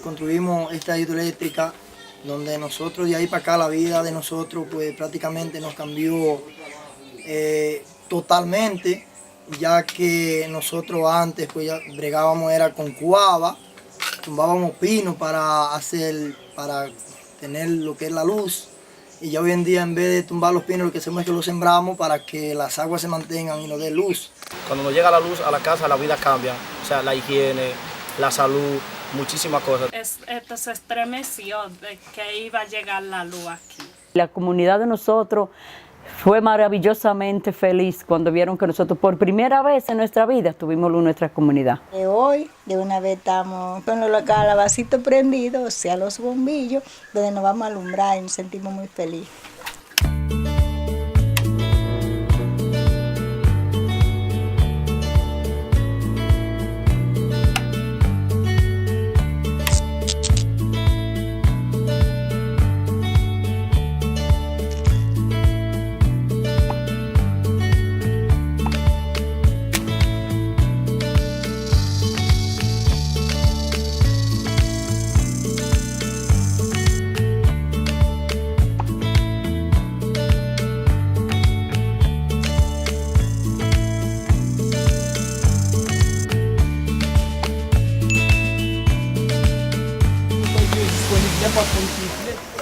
construimos esta hidroeléctrica, donde nosotros de ahí para acá la vida de nosotros pues prácticamente nos cambió totalmente, ya que nosotros antes pues ya bregábamos era con cuava, tumbábamos pino para tener lo que es la luz, y ya hoy en día en vez de tumbar los pinos lo que hacemos es que los sembramos para que las aguas se mantengan y nos den luz. Cuando nos llega la luz a la casa, la vida cambia, o sea, la higiene, la salud, muchísimas cosas. Esto se estremeció de que iba a llegar la luz aquí. La comunidad de nosotros fue maravillosamente feliz cuando vieron que nosotros por primera vez en nuestra vida tuvimos luz en nuestra comunidad. Hoy de una vez estamos con los calabacitos prendidos, o sea, los bombillos, donde nos vamos a alumbrar y nos sentimos muy felices.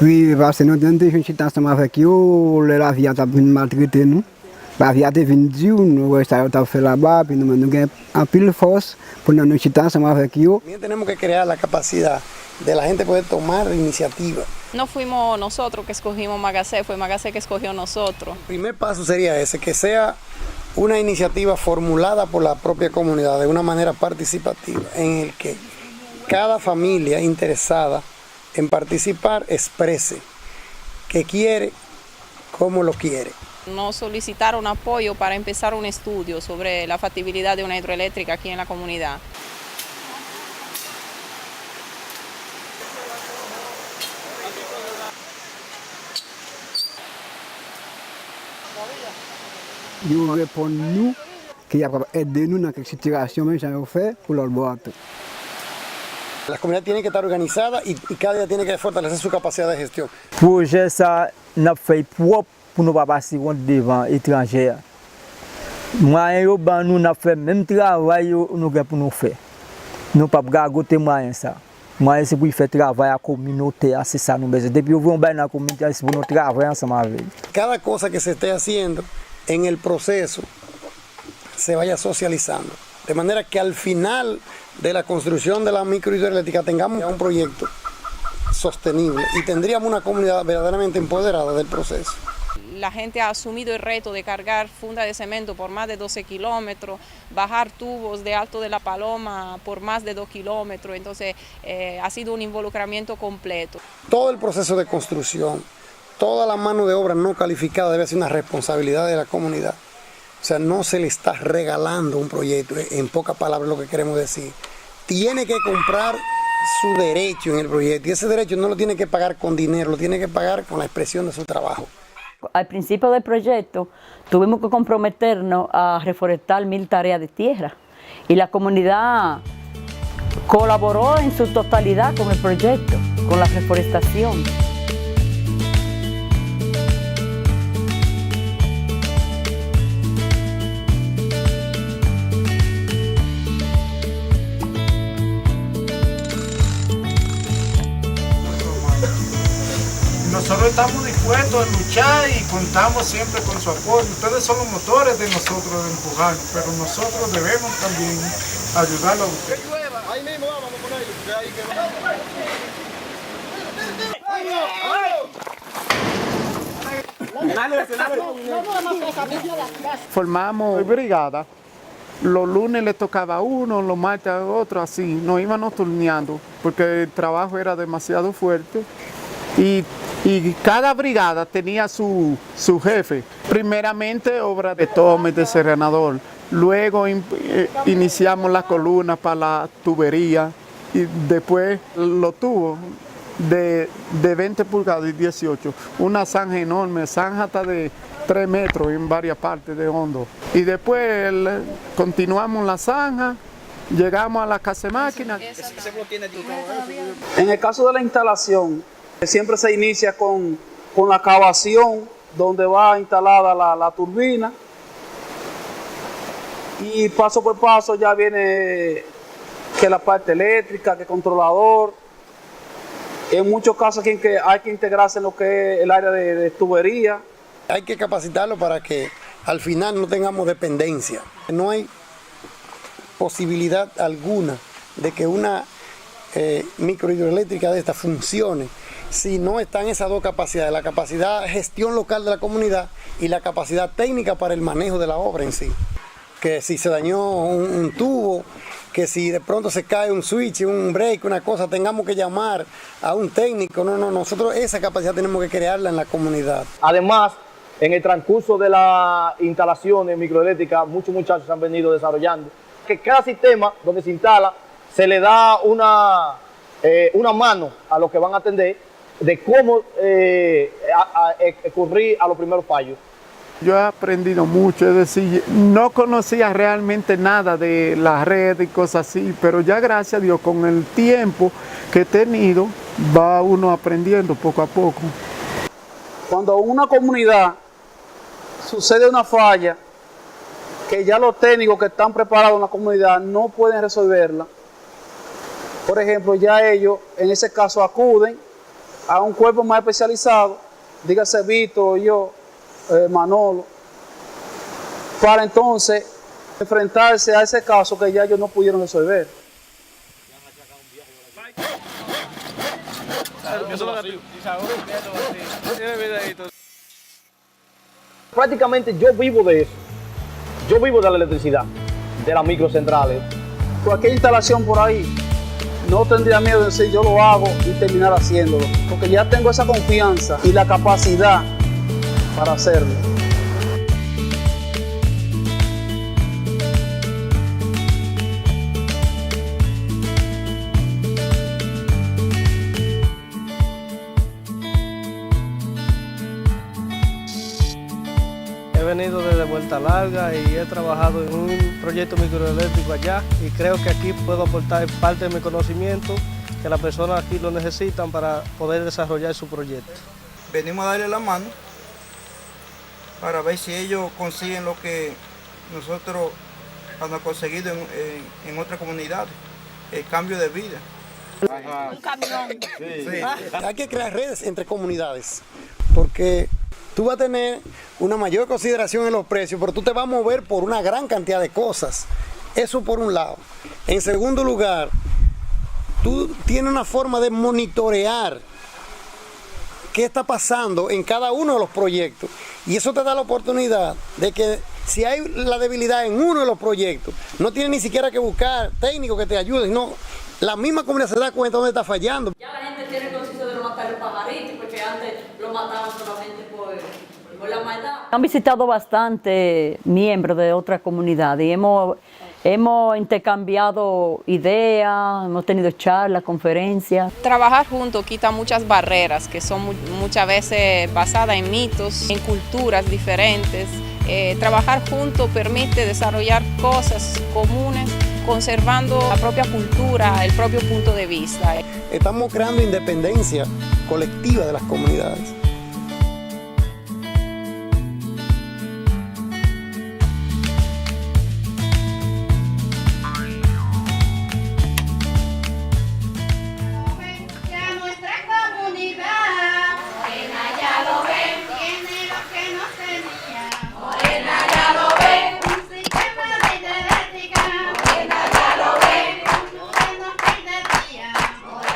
Oui, parce que nous avons été ensemble avec eux, l'avion a venu maltraiter nous. L'avion est venu dire, nous avons fait là-bas, puis nous avons un peu de force pour nous estar ensemble avec eux. También tenemos que crear la capacidad de la gente poder tomar iniciativa. No fuimos nosotros que escogimos Magacé, fue Magacé que escogió nosotros. El primer paso sería ese, que sea una iniciativa formulada por la propia comunidad de una manera participativa, en el que cada familia interesada en participar exprese qué quiere, cómo lo quiere. Nos solicitaron apoyo para empezar un estudio sobre la factibilidad de una hidroeléctrica aquí en la comunidad. Ils répondent nous qu'ils vont aider nous dans cette situation que nous fait pour leur boîte. La comunidad tiene que estar organizada y cada día tiene que fortalecer su capacidad de gestión. Projet ça n'a fait propre pour nous pas passer devant étrangers. Moyen yo ban nous n'a fait même travail nous pour nous faire. Nous pas gagoter moyen ça. Moyen c'est pour faire travail à communauté, c'est ça nous besoin. Depuis on va dans la communauté c'est pour nous travailler ensemble avec. Cada cosa que se esté haciendo en el proceso se vaya socializando, de manera que al final de la construcción de la microhidroeléctrica tengamos un proyecto sostenible y tendríamos una comunidad verdaderamente empoderada del proceso. La gente ha asumido el reto de cargar funda de cemento por más de 12 kilómetros, bajar tubos de Alto de la Paloma por más de 2 kilómetros, entonces ha sido un involucramiento completo. Todo el proceso de construcción, toda la mano de obra no calificada debe ser una responsabilidad de la comunidad. O sea, no se le está regalando un proyecto, en pocas palabras lo que queremos decir. Tiene que comprar su derecho en el proyecto y ese derecho no lo tiene que pagar con dinero, lo tiene que pagar con la expresión de su trabajo. Al principio del proyecto tuvimos que comprometernos a reforestar 1000 tareas de tierra y la comunidad colaboró en su totalidad con el proyecto, con la reforestación. Nosotros estamos dispuestos a luchar y contamos siempre con su apoyo. Ustedes son los motores de nosotros de empujar, pero nosotros debemos también ayudarlos a ustedes. Ahí mismo vamos a ponerlo, porque ahí que Formamos brigada. Los lunes le tocaba a uno, los martes a otro, así. Nos íbamos turneando porque el trabajo era demasiado fuerte. Y cada brigada tenía su jefe. Primeramente obra de tome, de serenador. Luego iniciamos la columna para la tubería y después los tubos de 20 pulgadas y 18. Una zanja enorme, zanja hasta de 3 metros en varias partes de hondo. Y después continuamos la zanja llegamos a la casa de máquina. En el caso de la instalación, siempre se inicia con la cavación, donde va instalada la turbina, y paso por paso ya viene que la parte eléctrica, que el controlador. En muchos casos hay que integrarse en lo que es el área de tubería. Hay que capacitarlo para que al final no tengamos dependencia. No hay posibilidad alguna de que una microhidroeléctrica de esta funcione si no están esas dos capacidades, la capacidad de gestión local de la comunidad y la capacidad técnica para el manejo de la obra en sí. Que si se dañó un tubo, que si de pronto se cae un switch, un break, una cosa, tengamos que llamar a un técnico. No, nosotros esa capacidad tenemos que crearla en la comunidad. Además, en el transcurso de la instalación de microeléctrica, muchos muchachos han venido desarrollando que cada sistema donde se instala se le da una mano a los que van a atender de cómo ocurrir a los primeros fallos. Yo he aprendido mucho, es decir, no conocía realmente nada de la red y cosas así, pero ya gracias a Dios con el tiempo que he tenido, va uno aprendiendo poco a poco. Cuando en una comunidad sucede una falla, que ya los técnicos que están preparados en la comunidad no pueden resolverla, por ejemplo, ya ellos en ese caso acuden a un cuerpo más especializado, dígase Vito, yo, Manolo, para entonces enfrentarse a ese caso que ya ellos no pudieron resolver. Prácticamente yo vivo de eso, yo vivo de la electricidad, de las microcentrales. Cualquier instalación por ahí, no tendría miedo de decir yo lo hago y terminar haciéndolo, porque ya tengo esa confianza y la capacidad para hacerlo. He venido desde Vuelta Larga y he trabajado en un proyecto microeléctrico allá y creo que aquí puedo aportar parte de mi conocimiento que las personas aquí lo necesitan para poder desarrollar su proyecto. Venimos a darle la mano para ver si ellos consiguen lo que nosotros hemos conseguido en otras comunidades, el cambio de vida. Un camión. Sí. Hay que crear redes entre comunidades, porque tú vas a tener una mayor consideración en los precios, pero tú te vas a mover por una gran cantidad de cosas. Eso por un lado. En segundo lugar, tú tienes una forma de monitorear qué está pasando en cada uno de los proyectos. Y eso te da la oportunidad de que si hay la debilidad en uno de los proyectos, no tienes ni siquiera que buscar técnicos que te ayuden, sino la misma comunidad se da cuenta dónde está fallando. Ya la gente tiene conciencia de no matar los pajaritos, porque antes lo mataban solamente por la maldad. Han visitado bastante miembros de otras comunidades y hemos intercambiado ideas, hemos tenido charlas, conferencias. Trabajar juntos quita muchas barreras que son muchas veces basadas en mitos, en culturas diferentes. Trabajar juntos permite desarrollar cosas comunes, conservando la propia cultura, el propio punto de vista. Estamos creando independencia colectiva de las comunidades.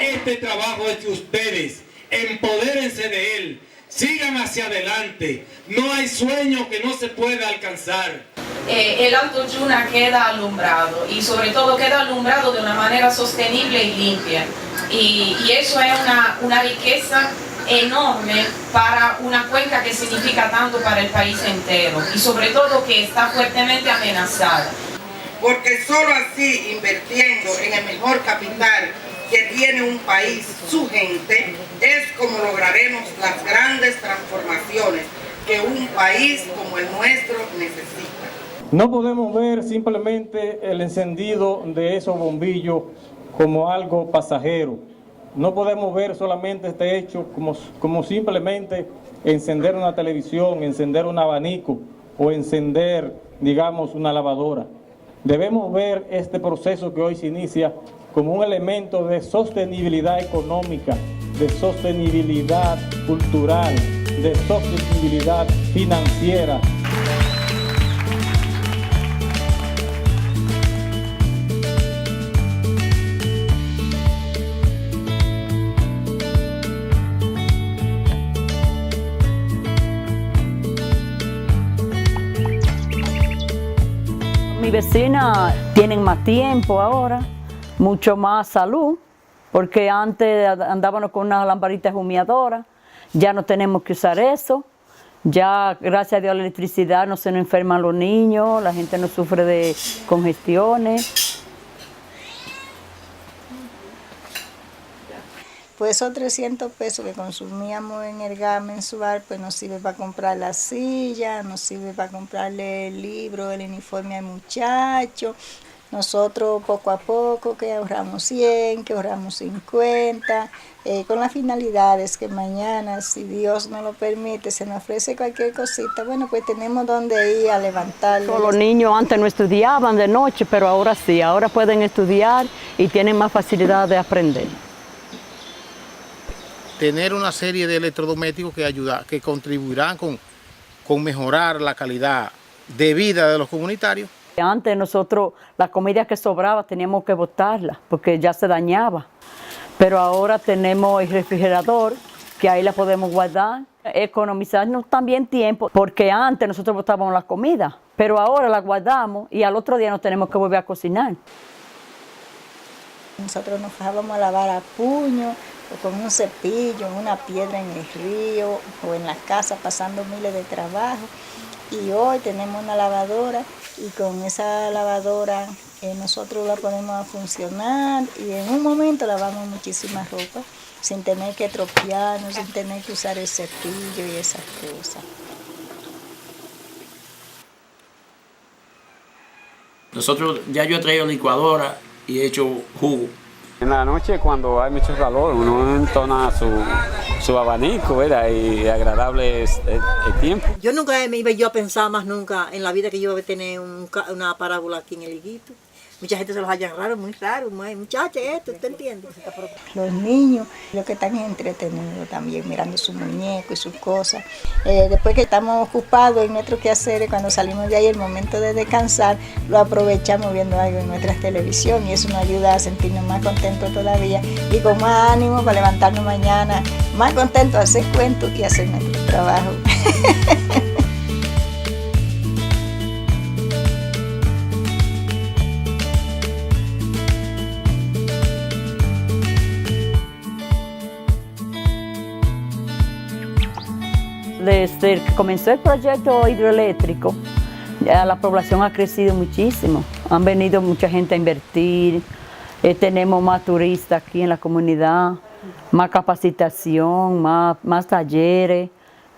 Este trabajo es de ustedes, empodérense de él, sigan hacia adelante, no hay sueño que no se pueda alcanzar. El Alto Yuna queda alumbrado y sobre todo queda alumbrado de una manera sostenible y limpia y eso es una riqueza enorme para una cuenca que significa tanto para el país entero y sobre todo que está fuertemente amenazada. Porque solo así, invirtiendo en el mejor capital que tiene un país, su gente, es como lograremos las grandes transformaciones que un país como el nuestro necesita. No podemos ver simplemente el encendido de esos bombillos como algo pasajero. No podemos ver solamente este hecho como simplemente encender una televisión, encender un abanico o encender, digamos, una lavadora. Debemos ver este proceso que hoy se inicia como un elemento de sostenibilidad económica, de sostenibilidad cultural, de sostenibilidad financiera. Mi vecina tienen más tiempo ahora, mucho más salud, porque antes andábamos con unas lamparitas humeadoras, ya no tenemos que usar eso, ya gracias a Dios la electricidad no se nos enferman los niños, la gente no sufre de congestiones. Pues esos 300 pesos que consumíamos en el gas mensual, pues nos sirve para comprar la silla, nos sirve para comprarle el libro, el uniforme al muchacho. Nosotros poco a poco que ahorramos 100, que ahorramos 50, con las finalidades que mañana, si Dios nos lo permite, se nos ofrece cualquier cosita, bueno, pues tenemos donde ir a levantarlo. Los niños antes no estudiaban de noche, pero ahora sí, ahora pueden estudiar y tienen más facilidad de aprender. Tener una serie de electrodomésticos que contribuirán con mejorar la calidad de vida de los comunitarios. Antes nosotros la comida que sobraba teníamos que botarla porque ya se dañaba, pero ahora tenemos el refrigerador que ahí la podemos guardar, economizarnos también tiempo, porque antes nosotros botábamos la comida, pero ahora la guardamos y al otro día no tenemos que volver a cocinar. Nosotros nos dejábamos a lavar a puño, o con un cepillo, una piedra en el río o en la casa pasando miles de trabajos. Y hoy tenemos una lavadora y con esa lavadora nosotros la ponemos a funcionar y en un momento lavamos muchísima ropa sin tener que tropearnos, sin tener que usar el cepillo y esas cosas. Nosotros, ya yo he traído licuadora y he hecho jugo. En la noche cuando hay mucho calor uno entona su abanico, ¿verdad? Y agradable es el tiempo. Yo nunca me iba yo a pensar más nunca en la vida que yo iba a tener una parábola aquí en el higuito. Mucha gente se los hallan raro, muy raro, muchacha, esto, ¿usted entiende? Los niños, los que están entretenidos también, mirando sus muñecos y sus cosas. Después que estamos ocupados en nuestros quehaceres, cuando salimos de ahí, el momento de descansar, lo aprovechamos viendo algo en nuestra televisión y eso nos ayuda a sentirnos más contentos todavía y con más ánimo para levantarnos mañana, más contentos a hacer cuentos y hacer nuestro trabajo. Desde que comenzó el proyecto hidroeléctrico, ya la población ha crecido muchísimo. Han venido mucha gente a invertir, tenemos más turistas aquí en la comunidad, más capacitación, más talleres.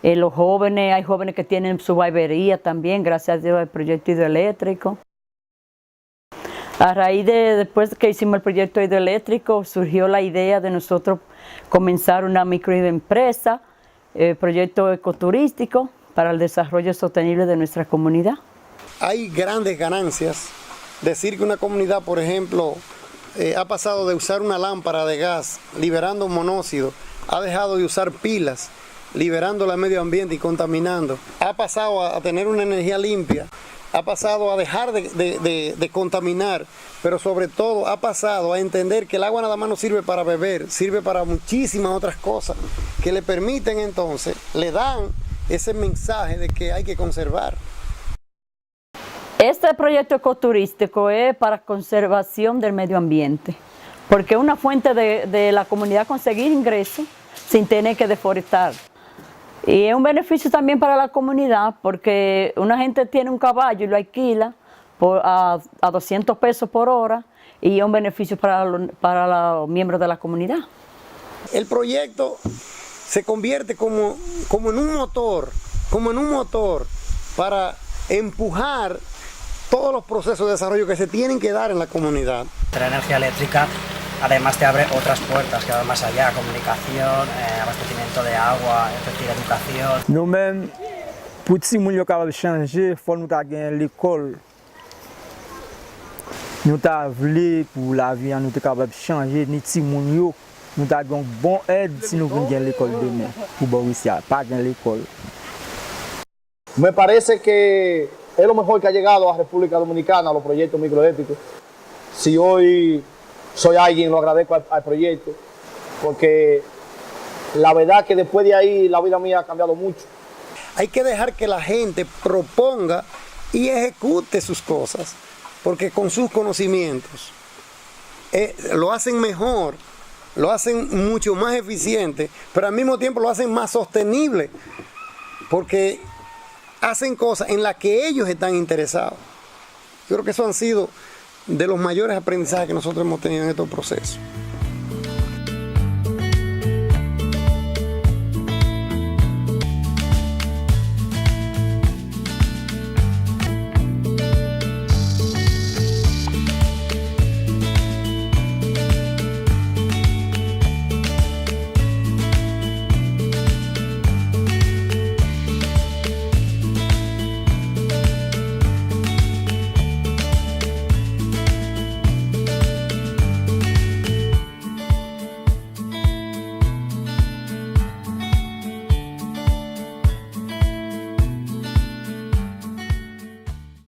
Los jóvenes, hay jóvenes que tienen su barbería también, gracias a Dios al proyecto hidroeléctrico. A raíz después que hicimos el proyecto hidroeléctrico, surgió la idea de nosotros comenzar una microempresa, proyecto ecoturístico para el desarrollo sostenible de nuestra comunidad. Hay grandes ganancias. Decir que una comunidad, por ejemplo, ha pasado de usar una lámpara de gas liberando monóxido, ha dejado de usar pilas, liberando el medio ambiente y contaminando, ha pasado a tener una energía limpia, ha pasado a dejar de contaminar, pero sobre todo ha pasado a entender que el agua nada más no sirve para beber, sirve para muchísimas otras cosas que le permiten entonces, le dan ese mensaje de que hay que conservar. Este proyecto ecoturístico es para conservación del medio ambiente, porque es una fuente de la comunidad conseguir ingresos sin tener que deforestar. Y es un beneficio también para la comunidad, porque una gente tiene un caballo y lo alquila a 200 pesos por hora, y es un beneficio para los miembros de la comunidad. El proyecto se convierte como en un motor para empujar todos los procesos de desarrollo que se tienen que dar en la comunidad. La energía eléctrica además te abre otras puertas que van más allá, comunicación, abastecimiento de agua, es decir, educación. Nous-mêmes, pour que nous puissions changer, il faut que nous ayons l'école. Nous voulons pour la vie, nous sommes capables de changer, nous avons une bonne aide si nous voulons l'école demain, pour Borussia, pas l'école. Me parece que es lo mejor que ha llegado a República Dominicana, a los proyectos microeléctricos. Si hoy soy alguien, lo agradezco al proyecto, porque la verdad que después de ahí la vida mía ha cambiado mucho. Hay que dejar que la gente proponga y ejecute sus cosas, porque con sus conocimientos lo hacen mejor, lo hacen mucho más eficiente, pero al mismo tiempo lo hacen más sostenible, porque hacen cosas en las que ellos están interesados. Yo creo que eso han sido de los mayores aprendizajes que nosotros hemos tenido en estos procesos.